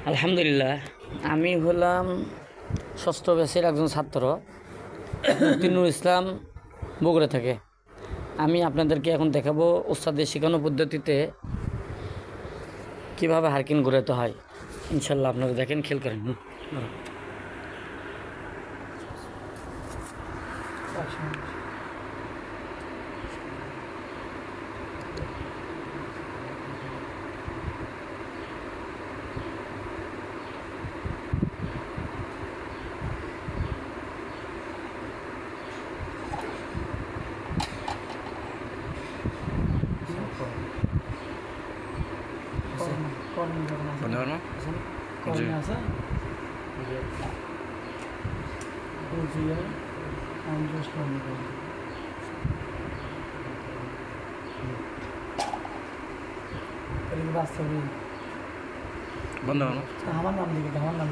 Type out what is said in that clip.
আলহামদুলিল্লাহ, আমি হলাম ষষ্ঠ ব্যাচের একজন ছাত্র, মুক্তিনুর ইসলাম, বগুড়া থেকে। আমি আপনাদেরকে এখন দেখাবো ওস্তাদের শেখানো পদ্ধতিতে কীভাবে হারকিন ঘোরাতে হয়। ইনশাল্লাহ আপনারা দেখেন, খেয়াল করেন। আমার নাম লিখে আমার নাম